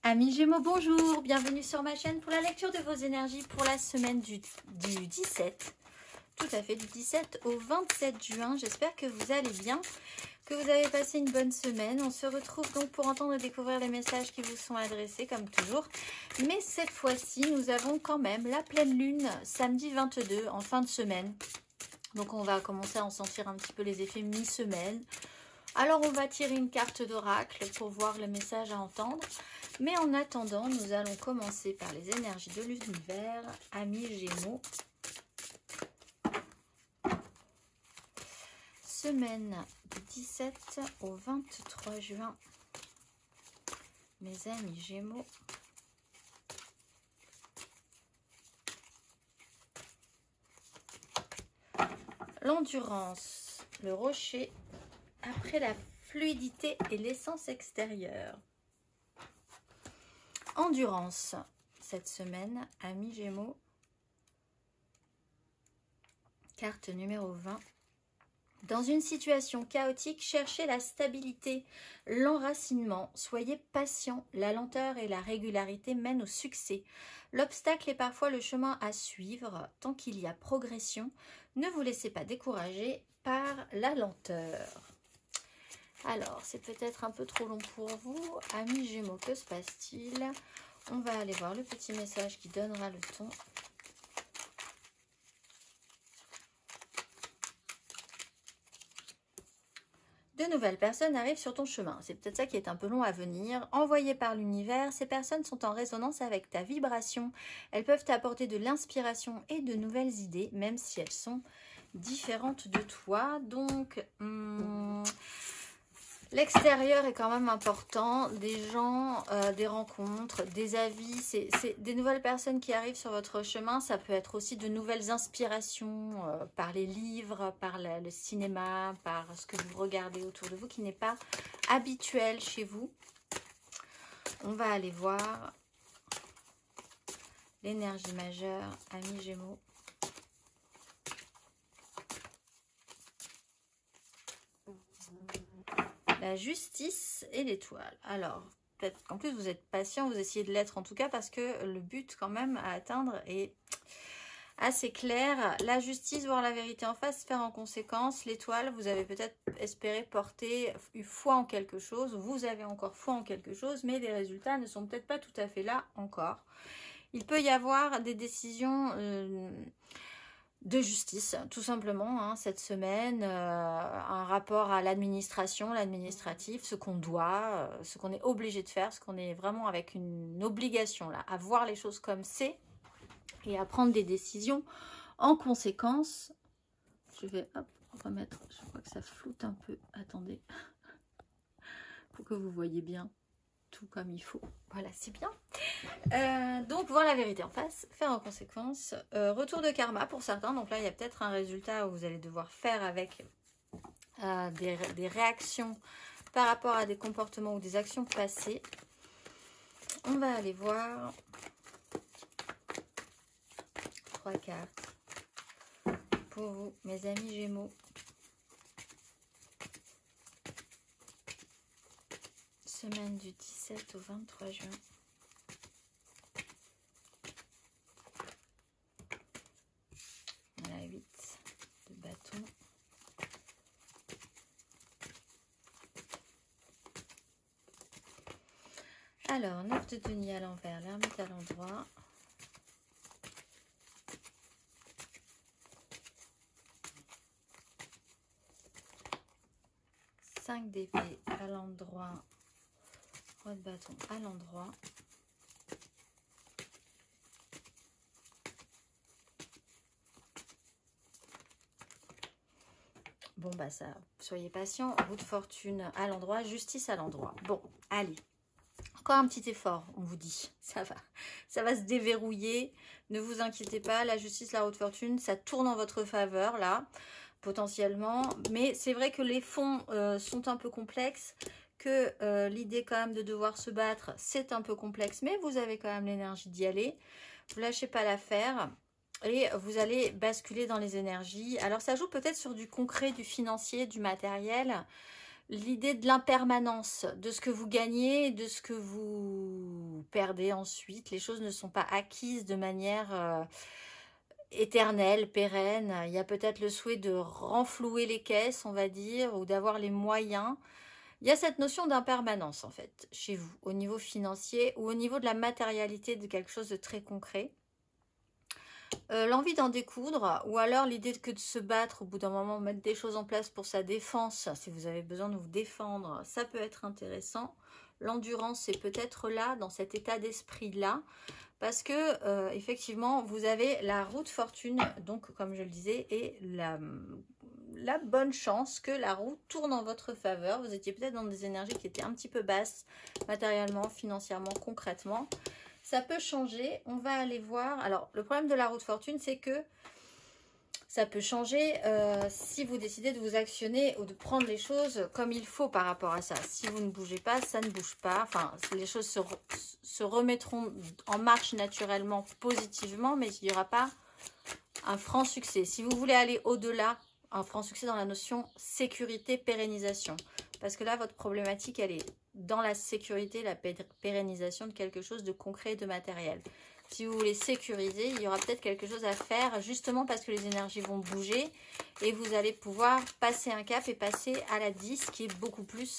Amis Gémeaux, bonjour, bienvenue sur ma chaîne pour la lecture de vos énergies pour la semaine du 17, tout à fait, du 17 au 27 juin. J'espère que vous allez bien, que vous avez passé une bonne semaine. On se retrouve donc pour entendre et découvrir les messages qui vous sont adressés, comme toujours. Mais cette fois-ci, nous avons quand même la pleine lune, samedi 22, en fin de semaine. Donc on va commencer à en sentir un petit peu les effets mi-semaine. Alors on va tirer une carte d'oracle pour voir le message à entendre. Mais en attendant, nous allons commencer par les énergies de l'univers, amis Gémeaux. Semaine du 17 au 23 juin, mes amis Gémeaux. L'endurance, le rocher, après la fluidité et l'essence extérieure. Endurance, cette semaine, amis Gémeaux. Carte numéro 20. Dans une situation chaotique, cherchez la stabilité, l'enracinement. Soyez patient, la lenteur et la régularité mènent au succès. L'obstacle est parfois le chemin à suivre. Tant qu'il y a progression, ne vous laissez pas décourager par la lenteur. Alors, c'est peut-être un peu trop long pour vous. Amis Gémeaux, que se passe-t-il? On va aller voir le petit message qui donnera le ton. De nouvelles personnes arrivent sur ton chemin. C'est peut-être ça qui est un peu long à venir. Envoyées par l'univers, ces personnes sont en résonance avec ta vibration. Elles peuvent t'apporter de l'inspiration et de nouvelles idées, même si elles sont différentes de toi. Donc, l'extérieur est quand même important, des gens, des rencontres, des avis, c'est des nouvelles personnes qui arrivent sur votre chemin. Ça peut être aussi de nouvelles inspirations par les livres, par le cinéma, par ce que vous regardez autour de vous qui n'est pas habituel chez vous. On va aller voir l'énergie majeure, amis Gémeaux. La justice et l'étoile. Alors, peut-être qu'en plus vous êtes patient, vous essayez de l'être en tout cas parce que le but quand même à atteindre est assez clair. La justice, voir la vérité en face, faire en conséquence. L'étoile, vous avez peut-être espéré porter foi en quelque chose. Vous avez encore foi en quelque chose, mais les résultats ne sont peut-être pas tout à fait là encore. Il peut y avoir des décisions de justice, tout simplement, hein, cette semaine, un rapport à l'administration, l'administratif, ce qu'on doit, ce qu'on est obligé de faire, ce qu'on est vraiment avec une obligation là, à voir les choses comme c'est et à prendre des décisions en conséquence. Je vais remettre, je crois que ça floute un peu, attendez, pour que vous voyez bien tout comme il faut. Voilà, c'est bien. Donc, voir la vérité en face, faire en conséquence. Retour de karma pour certains. Donc là, il y a peut-être un résultat où vous allez devoir faire avec des réactions par rapport à des comportements ou des actions passées. On va aller voir 3 cartes pour vous, mes amis Gémeaux. Semaine du 17 au 23 juin. La 8 de bâton. Alors, 9 de denier à l'envers, l'ermite à l'endroit. Cinq d'épée à l'endroit. Roi de bâton à l'endroit. Bon, bah ça, soyez patient. Roue de fortune à l'endroit, justice à l'endroit. Bon, allez. Encore un petit effort, on vous dit. Ça va se déverrouiller. Ne vous inquiétez pas, la justice, la roue de fortune, ça tourne en votre faveur, là, potentiellement. Mais c'est vrai que les fonds sont un peu complexes. Que l'idée quand même de devoir se battre, c'est un peu complexe, mais vous avez quand même l'énergie d'y aller. Vous lâchez pas l'affaire et vous allez basculer dans les énergies. Alors ça joue peut-être sur du concret, du financier, du matériel. l'idée de l'impermanence, de ce que vous gagnez, de ce que vous perdez ensuite. Les choses ne sont pas acquises de manière éternelle, pérenne. Il y a peut-être le souhait de renflouer les caisses, on va dire, ou d'avoir les moyens. Il y a cette notion d'impermanence, en fait, chez vous, au niveau financier ou au niveau de la matérialité de quelque chose de très concret. L'envie d'en découdre, ou alors l'idée que de se battre, au bout d'un moment, mettre des choses en place pour sa défense, si vous avez besoin de vous défendre, ça peut être intéressant. L'endurance est peut-être là, dans cet état d'esprit-là, parce que, effectivement, vous avez la roue de fortune, donc, comme je le disais, et la bonne chance que la roue tourne en votre faveur. Vous étiez peut-être dans des énergies qui étaient un petit peu basses, matériellement, financièrement, concrètement. Ça peut changer, on va aller voir. Alors, le problème de la roue de fortune, c'est que ça peut changer si vous décidez de vous actionner ou de prendre les choses comme il faut par rapport à ça. Si vous ne bougez pas, ça ne bouge pas. Enfin, les choses se remettront en marche naturellement, positivement, mais il n'y aura pas un franc succès. Si vous voulez aller au-delà, un franc succès dans la notion sécurité, pérennisation. Parce que là, votre problématique, elle est dans la sécurité, la pérennisation de quelque chose de concret et de matériel. Si vous voulez sécuriser, il y aura peut-être quelque chose à faire, justement parce que les énergies vont bouger et vous allez pouvoir passer un cap et passer à la 10 qui est beaucoup plus,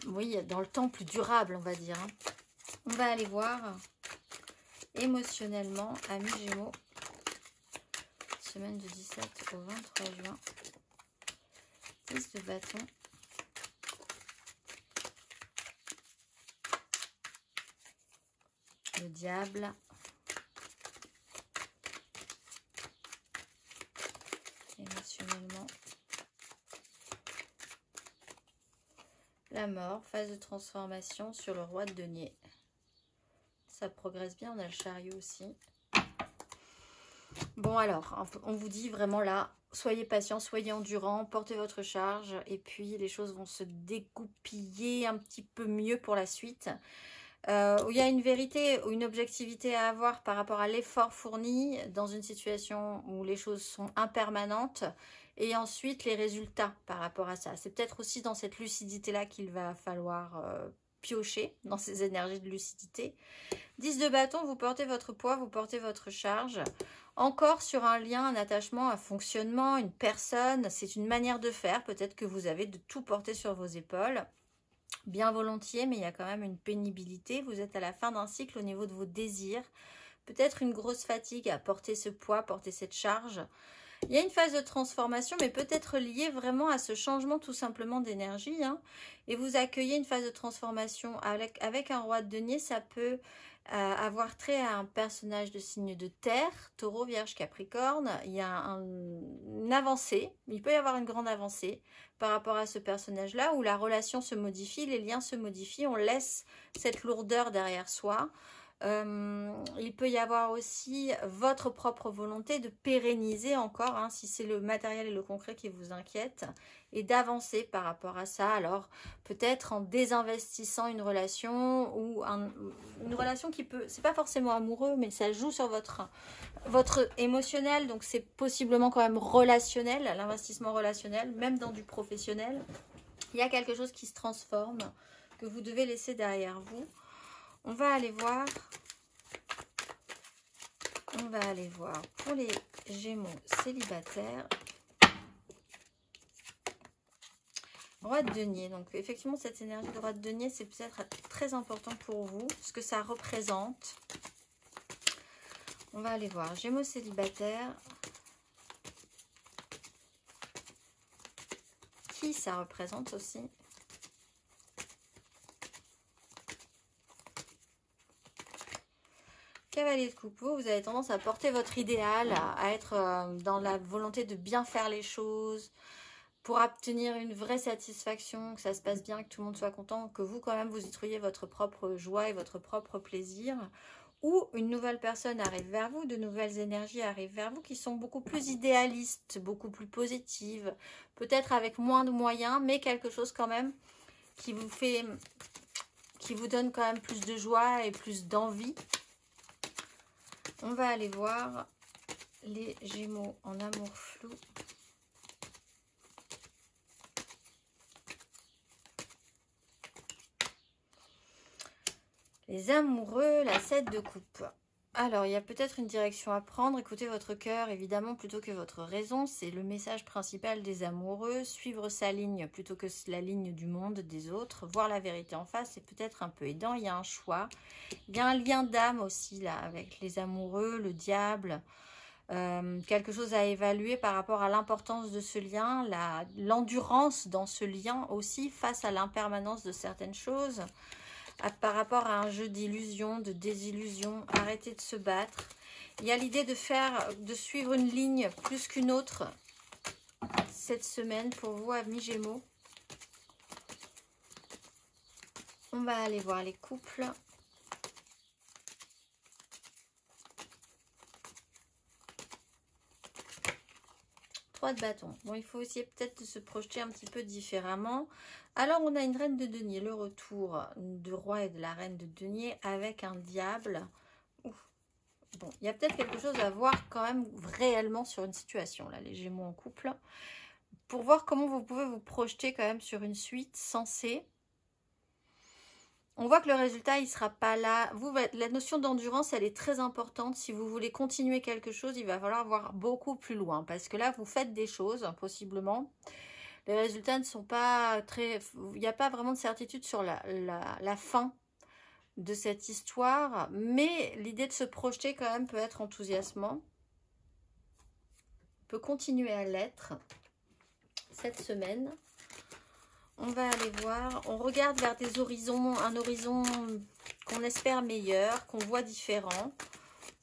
oui, dans le temps plus durable, on va dire. On va aller voir émotionnellement, amis Gémeaux, semaine du 17 au 23 juin, 10 de bâton. Le diable. Émotionnellement. La mort, phase de transformation sur le roi de denier. Ça progresse bien, on a le chariot aussi. Bon alors, on vous dit vraiment là, soyez patient, soyez endurant, portez votre charge et puis les choses vont se dégoupiller un petit peu mieux pour la suite. Où il y a une vérité ou une objectivité à avoir par rapport à l'effort fourni dans une situation où les choses sont impermanentes et ensuite les résultats par rapport à ça. C'est peut-être aussi dans cette lucidité-là qu'il va falloir piocher, dans ces énergies de lucidité. 10 de bâton, vous portez votre poids, vous portez votre charge. Encore sur un lien, un attachement, un fonctionnement, une personne, c'est une manière de faire. Peut-être que vous avez de tout porter sur vos épaules. Bien volontiers, mais il y a quand même une pénibilité. Vous êtes à la fin d'un cycle au niveau de vos désirs. Peut-être une grosse fatigue à porter ce poids, porter cette charge. Il y a une phase de transformation, mais peut-être liée vraiment à ce changement tout simplement d'énergie. Hein. Et vous accueillez une phase de transformation avec un roi de denier. Ça peut avoir trait à un personnage de signe de terre, taureau, vierge, capricorne. Il y a une avancée, il peut y avoir une grande avancée par rapport à ce personnage-là, où la relation se modifie, les liens se modifient, on laisse cette lourdeur derrière soi. Il peut y avoir aussi votre propre volonté de pérenniser encore, hein, si c'est le matériel et le concret qui vous inquiètent, et d'avancer par rapport à ça. Alors peut-être en désinvestissant une relation ou une relation qui peut, c'est pas forcément amoureux, mais ça joue sur votre émotionnel, donc c'est possiblement quand même relationnel, l'investissement relationnel, même dans du professionnel. Il y a quelque chose qui se transforme, que vous devez laisser derrière vous. On va aller voir pour les Gémeaux célibataires. Roi de denier. Donc effectivement, cette énergie de roi de denier, c'est peut-être très important pour vous, ce que ça représente. On va aller voir Gémeaux célibataires. Qui ça représente aussi? Cavalier de coupe, vous avez tendance à porter votre idéal, à être dans la volonté de bien faire les choses, pour obtenir une vraie satisfaction, que ça se passe bien, que tout le monde soit content, que vous quand même vous y trouviez votre propre joie et votre propre plaisir, ou une nouvelle personne arrive vers vous, de nouvelles énergies arrivent vers vous qui sont beaucoup plus idéalistes, beaucoup plus positives, peut-être avec moins de moyens, mais quelque chose quand même qui vous donne quand même plus de joie et plus d'envie. On va aller voir les Gémeaux en amour flou. Les amoureux, la 7 de coupe. Alors, il y a peut-être une direction à prendre. Écoutez votre cœur, évidemment, plutôt que votre raison. C'est le message principal des amoureux. Suivre sa ligne plutôt que la ligne du monde, des autres. Voir la vérité en face, c'est peut-être un peu aidant. Il y a un choix. Il y a un lien d'âme aussi, là, avec les amoureux, le diable. Quelque chose à évaluer par rapport à l'importance de ce lien. L'endurance dans ce lien aussi, face à l'impermanence de certaines choses. Par rapport à un jeu d'illusion, de désillusion, arrêtez de se battre. Il y a l'idée de suivre une ligne plus qu'une autre cette semaine pour vous, amis Gémeaux. On va aller voir les couples. De bâton. Bon, il faut aussi peut-être se projeter un petit peu différemment. Alors, on a une reine de denier, le retour du roi et de la reine de denier avec un diable. Ouf. Bon, il y a peut-être quelque chose à voir quand même réellement sur une situation, là, les Gémeaux en couple, pour voir comment vous pouvez vous projeter quand même sur une suite sensée. On voit que le résultat, il ne sera pas là. Vous, la notion d'endurance, elle est très importante. Si vous voulez continuer quelque chose, il va falloir voir beaucoup plus loin. Parce que là, vous faites des choses, possiblement. Les résultats ne sont pas très... Il n'y a pas vraiment de certitude sur la fin de cette histoire. Mais l'idée de se projeter, quand même, peut être enthousiasmant. Peut continuer à l'être cette semaine. On va aller voir, on regarde vers des horizons, un horizon qu'on espère meilleur, qu'on voit différent.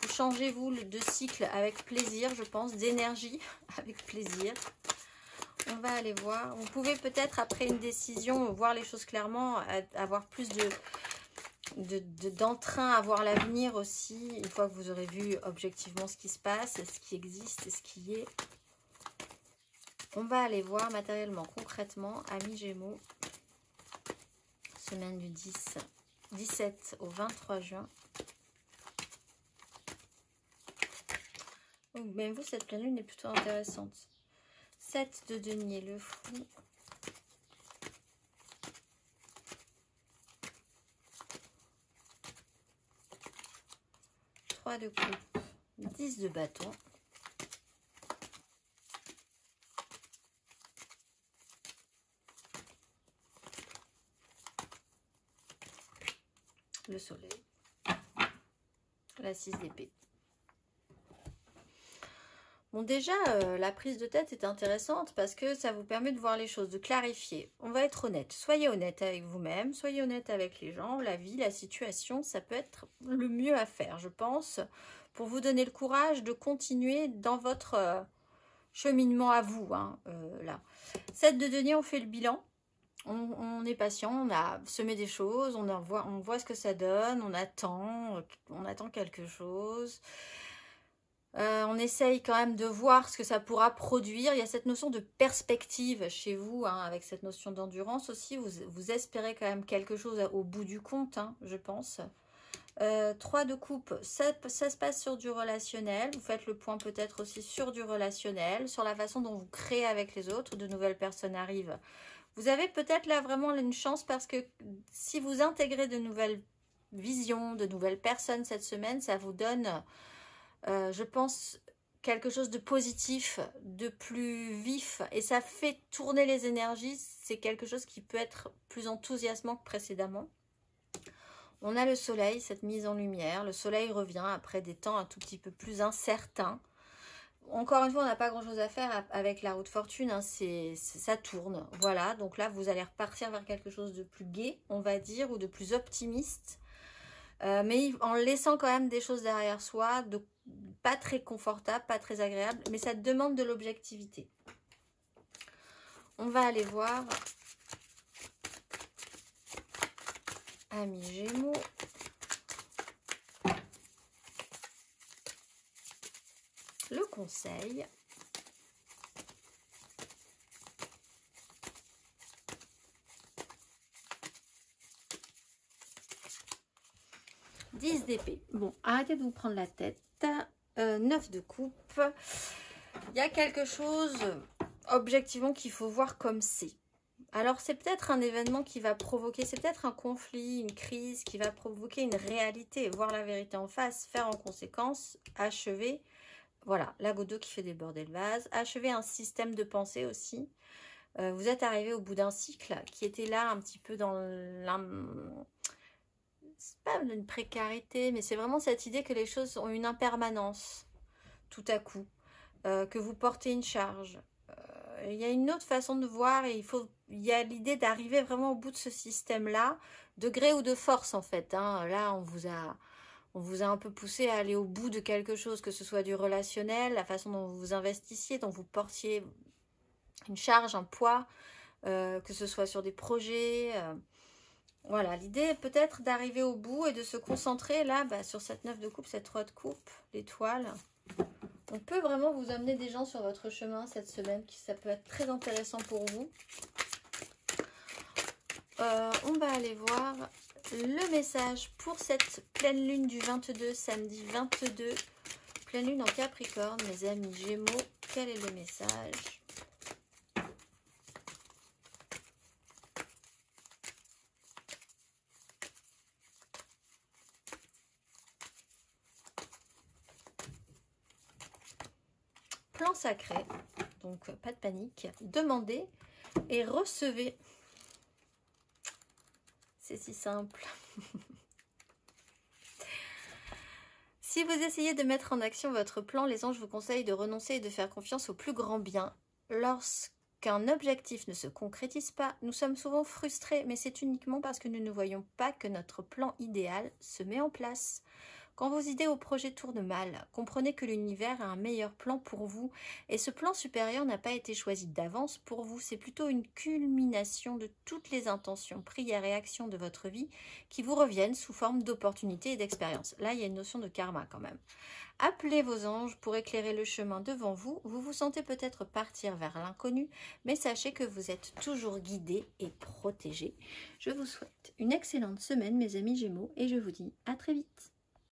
Vous changez, vous, de cycle avec plaisir, je pense, d'énergie avec plaisir. On va aller voir. Vous pouvez peut-être, après une décision, voir les choses clairement, avoir plus d'entrain à voir l'avenir aussi, une fois que vous aurez vu objectivement ce qui se passe, ce qui existe et ce qui est. On va aller voir matériellement, concrètement, amis Gémeaux, semaine du 17 au 23 juin. Même vous, cette pleine lune est plutôt intéressante. 7 de denier, le fou. De coupe, 10 de bâton, le soleil, la 6 d'épée. Bon, déjà, la prise de tête est intéressante parce que ça vous permet de voir les choses, de clarifier. On va être honnête. Soyez honnête avec vous-même, soyez honnête avec les gens, la vie, la situation. Ça peut être le mieux à faire, je pense, pour vous donner le courage de continuer dans votre cheminement à vous. Hein, là. 7 de denier, on fait le bilan. On est patient, on a semé des choses, on voit ce que ça donne, on attend quelque chose. On essaye quand même de voir ce que ça pourra produire. Il y a cette notion de perspective chez vous, hein, avec cette notion d'endurance aussi. Vous espérez quand même quelque chose au bout du compte, hein, je pense. 3 de coupe, ça se passe sur du relationnel. Vous faites le point peut-être aussi sur du relationnel, sur la façon dont vous créez avec les autres. De nouvelles personnes arrivent. Vous avez peut-être là vraiment une chance parce que si vous intégrez de nouvelles visions, de nouvelles personnes cette semaine, ça vous donne... je pense, quelque chose de positif, de plus vif, et ça fait tourner les énergies. C'est quelque chose qui peut être plus enthousiasmant que précédemment. On a le soleil, cette mise en lumière. Le soleil revient après des temps un tout petit peu plus incertains. Encore une fois, on n'a pas grand chose à faire avec la roue de fortune, hein, ça tourne. Voilà, donc là, vous allez repartir vers quelque chose de plus gai, on va dire, ou de plus optimiste. Mais en laissant quand même des choses derrière soi, pas très confortable, pas très agréable, mais ça demande de l'objectivité. On va aller voir amis Gémeaux. Le conseil. « 10 d'épée. Bon, arrêtez de vous prendre la tête. 9 de coupe. Il y a quelque chose, objectivement, qu'il faut voir comme c'est. Alors, c'est peut-être un événement qui va provoquer, c'est peut-être un conflit, une crise qui va provoquer une réalité, voir la vérité en face, faire en conséquence, achever. Voilà, la goutte d'eau qui fait déborder le vase. Achever un système de pensée aussi. Vous êtes arrivé au bout d'un cycle qui était là un petit peu dans c'est pas une précarité, mais c'est vraiment cette idée que les choses ont une impermanence tout à coup, que vous portez une charge. Il y a une autre façon de voir et il y a l'idée d'arriver vraiment au bout de ce système-là, de gré ou de force en fait. Hein. Là, on vous a un peu poussé à aller au bout de quelque chose, que ce soit du relationnel, la façon dont vous vous investissiez, dont vous portiez une charge, un poids, que ce soit sur des projets. Voilà, l'idée est peut-être d'arriver au bout et de se concentrer là sur cette 9 de coupe, cette 3 de coupe, l'étoile. On peut vraiment vous amener des gens sur votre chemin cette semaine, ça peut être très intéressant pour vous. On va aller voir le message pour cette pleine lune du 22, samedi 22, pleine lune en Capricorne, mes amis Gémeaux. Quel est le message ? Plan sacré, donc pas de panique, demandez et recevez. C'est si simple. Si vous essayez de mettre en action votre plan, les anges vous conseillent de renoncer et de faire confiance au plus grand bien. Lorsqu'un objectif ne se concrétise pas, nous sommes souvent frustrés, mais c'est uniquement parce que nous ne voyons pas que notre plan idéal se met en place. Quand vos idées ou projets tournent mal, comprenez que l'univers a un meilleur plan pour vous et ce plan supérieur n'a pas été choisi d'avance pour vous, c'est plutôt une culmination de toutes les intentions, prières et actions de votre vie qui vous reviennent sous forme d'opportunités et d'expériences. Là, il y a une notion de karma quand même. Appelez vos anges pour éclairer le chemin devant vous. Vous vous sentez peut-être partir vers l'inconnu, mais sachez que vous êtes toujours guidé et protégé. Je vous souhaite une excellente semaine, mes amis Gémeaux, et je vous dis à très vite.